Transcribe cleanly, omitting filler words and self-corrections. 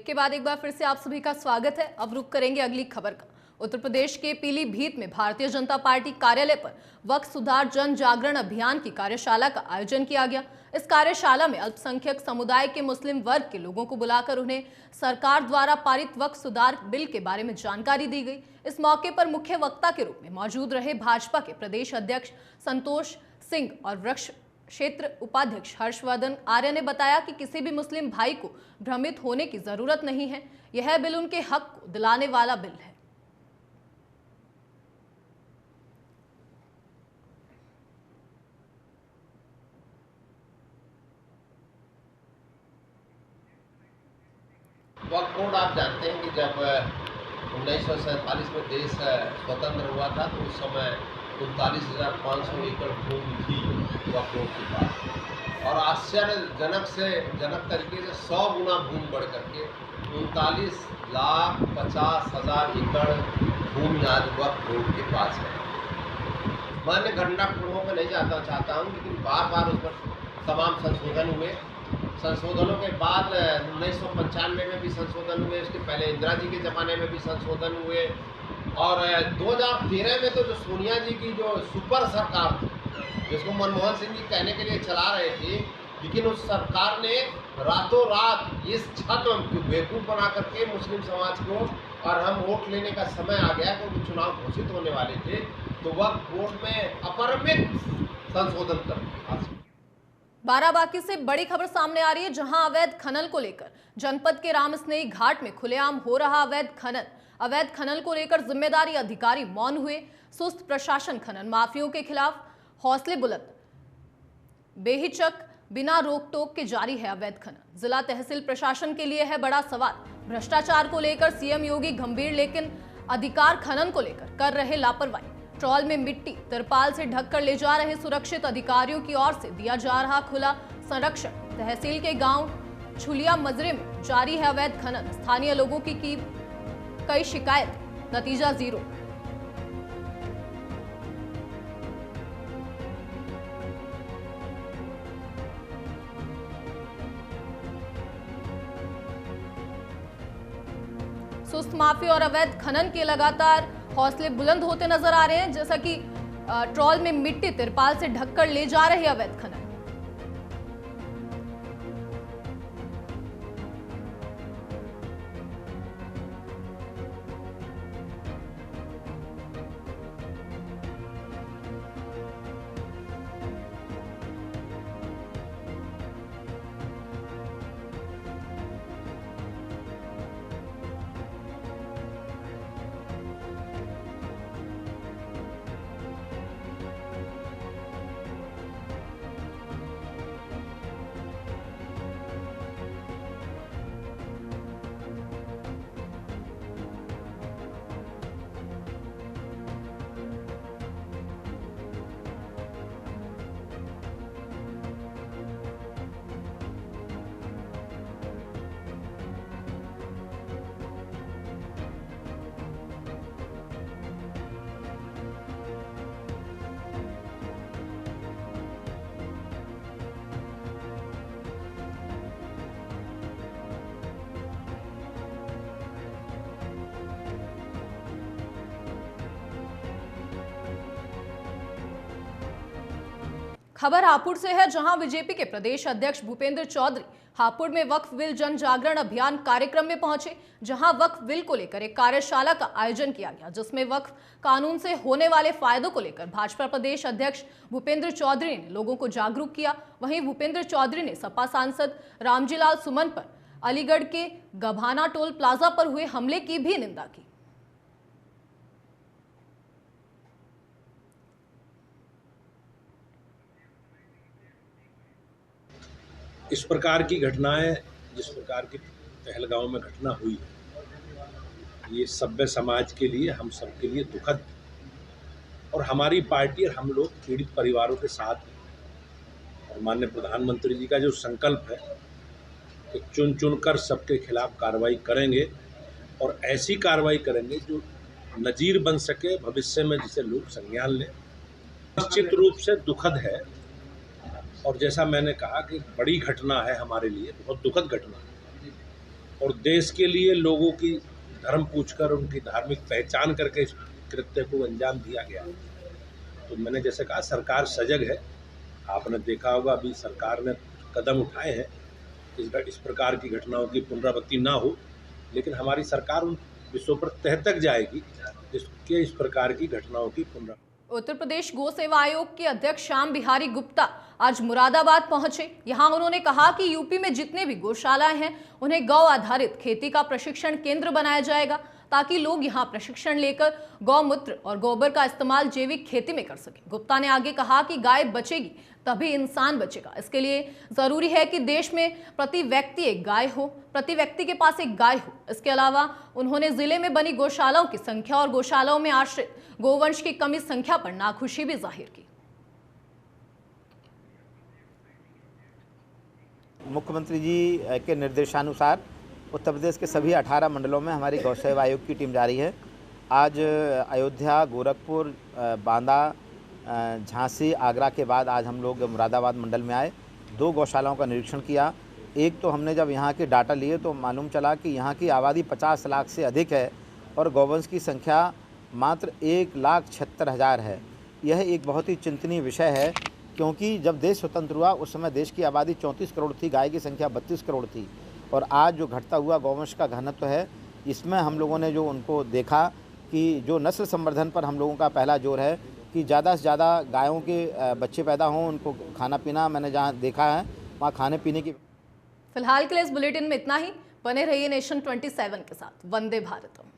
Break के बाद एक बार फिर से आप सभी का स्वागत है। अब रुक करेंगे अगली खबर का। उत्तर प्रदेश के पीलीभीत में भारतीय जनता पार्टी कार्यालय पर वक्फ सुधार जन जागरण अभियान की कार्यशाला का आयोजन किया गया। इस कार्यशाला में अल्पसंख्यक समुदाय के मुस्लिम वर्ग के लोगों को बुलाकर उन्हें सरकार द्वारा पारित वक्फ सुधार बिल के बारे में जानकारी दी गई। इस मौके पर मुख्य वक्ता के रूप में मौजूद रहे भाजपा के प्रदेश अध्यक्ष संतोष सिंह और वृक्ष क्षेत्र उपाध्यक्ष हर्षवर्धन आर्य ने बताया कि किसी भी मुस्लिम भाई को भ्रमित होने की जरूरत नहीं है। यह बिल उनके हक को दिलाने वाला बिल है। वक्फ बोर्ड आप जानते हैं कि जब 1947 में देश स्वतंत्र हुआ था तो उस समय 39,500 एकड़ भूमि थी वक्फ बोर्ड के पास, और आश्चर्यजनक तरीके से 100 गुना भूमि बढ़ करके 39,50,000 एकड़ भूमि आज वक्फ बोर्ड के पास है। मैं घटनाक्रमों में नहीं चाहता हूँ, लेकिन बार बार उस पर तमाम संशोधन हुए। संशोधनों के बाद 1995 में भी संशोधन हुए, उसके पहले इंदिरा जी के ज़माने में भी संशोधन हुए, और 2013 में तो जो सोनिया जी की जो सुपर सरकार थी, जिसको मनमोहन सिंह जी कहने के लिए चला रहे थे, लेकिन उस सरकार ने रातों रात इस छत बेवकूफ़ बना करके मुस्लिम समाज को, और हम वोट लेने का समय आ गया क्योंकि चुनाव घोषित होने वाले थे, तो वक्फ बोर्ड में अपरिमित संशोधन कर दिया। बाराबांकी से बड़ी खबर सामने आ रही है, जहां अवैध खनन को लेकर जनपद के रामस्नेही घाट में खुलेआम हो रहा अवैध खनन को लेकर जिम्मेदारी अधिकारी मौन हुए। सुस्त प्रशासन खनन माफियों के खिलाफ हौसले बुलंद, बेहिचक बिना रोक टोक के जारी है अवैध खनन। जिला तहसील प्रशासन के लिए है बड़ा सवाल। भ्रष्टाचार को लेकर सीएम योगी गंभीर, लेकिन अधिकार खनन को लेकर कर रहे लापरवाही। ट्रॉल में मिट्टी तिरपाल से ढककर ले जा रहे सुरक्षित अधिकारियों की ओर से दिया जा रहा खुला संरक्षण। तहसील के गांव छुलिया मजरे में जारी है अवैध खनन। स्थानीय लोगों की कई शिकायत, नतीजा जीरो। सुस्त माफी और अवैध खनन के लगातार हौसले बुलंद होते नजर आ रहे हैं, जैसा कि ट्रॉल में मिट्टी तिरपाल से ढककर ले जा रहे अवैध खनन। खबर हापुड़ से है, जहां बीजेपी के प्रदेश अध्यक्ष भूपेंद्र चौधरी हापुड़ में वक्फ बिल जन जागरण अभियान कार्यक्रम में पहुंचे, जहां वक्फ बिल को लेकर एक कार्यशाला का आयोजन किया गया, जिसमें वक्फ कानून से होने वाले फायदों को लेकर भाजपा प्रदेश अध्यक्ष भूपेंद्र चौधरी ने लोगों को जागरूक किया। वहीं भूपेंद्र चौधरी ने सपा सांसद रामजीलाल सुमन पर अलीगढ़ के गभाना टोल प्लाजा पर हुए हमले की भी निंदा की। इस प्रकार की घटनाएं, जिस प्रकार की पहलगांव में घटना हुई है, ये सभ्य समाज के लिए, हम सबके लिए दुखद, और हमारी पार्टी और हम लोग पीड़ित परिवारों के साथ हैं। और माननीय प्रधानमंत्री जी का जो संकल्प है कि चुन चुनकर सबके खिलाफ कार्रवाई करेंगे, और ऐसी कार्रवाई करेंगे जो नजीर बन सके भविष्य में, जिसे लोग संज्ञान लें। निश्चित रूप से दुखद है, और जैसा मैंने कहा कि बड़ी घटना है हमारे लिए, बहुत दुखद घटना है, और देश के लिए लोगों की धर्म पूछकर, उनकी धार्मिक पहचान करके इस कृत्य को अंजाम दिया गया। तो मैंने जैसे कहा, सरकार सजग है। आपने देखा होगा अभी सरकार ने कदम उठाए हैं इस प्रकार की घटनाओं की पुनरावृत्ति ना हो, लेकिन हमारी सरकार उन विषयों पर तह तक जाएगी जिसके इस प्रकार की घटनाओं की पुनरावृत्ति। उत्तर प्रदेश गौ सेवा आयोग के अध्यक्ष श्याम बिहारी गुप्ता आज मुरादाबाद पहुंचे। यहां उन्होंने कहा कि यूपी में जितने भी गौशालाएं हैं उन्हें गौ आधारित खेती का प्रशिक्षण केंद्र बनाया जाएगा ताकि लोग यहां प्रशिक्षण लेकर गौमूत्र और गोबर का इस्तेमाल जैविक खेती में कर सकें। गुप्ता ने आगे कहा कि गाय बचेगी तभी इंसान बचेगा। इसके लिए जरूरी है कि देश में प्रति व्यक्ति एक गाय हो, प्रति व्यक्ति के पास एक गाय हो। इसके अलावा उन्होंने जिले में बनी गौशालाओं की संख्या और गौशालाओं में आश्रित गोवंश की कमी संख्या पर नाखुशी भी जाहिर की। मुख्यमंत्री जी के निर्देशानुसार उत्तर प्रदेश के सभी 18 मंडलों में हमारी गौ सेवा आयोग की टीम जा रही है। आज अयोध्या, गोरखपुर, बांदा, झांसी, आगरा के बाद आज हम लोग मुरादाबाद मंडल में आए। 2 गौशालाओं का निरीक्षण किया। एक तो हमने जब यहाँ के डाटा लिए तो मालूम चला कि यहाँ की आबादी 50 लाख से अधिक है और गौवंश की संख्या मात्र 1,76,000 है। यह एक बहुत ही चिंतनीय विषय है, क्योंकि जब देश स्वतंत्र हुआ उस समय देश की आबादी 34 करोड़ थी, गाय की संख्या 32 करोड़ थी। और आज जो घटता हुआ गौवंश का घनत्व है, इसमें हम लोगों ने जो उनको देखा कि जो नस्ल संवर्धन पर हम लोगों का पहला जोर है कि ज़्यादा से ज़्यादा गायों के बच्चे पैदा हों, उनको खाना पीना, मैंने जहाँ देखा है वहाँ खाने पीने की। फिलहाल के लिए इस बुलेटिन में इतना ही। बने रहिए नेशन 27 के साथ। वंदे भारतम।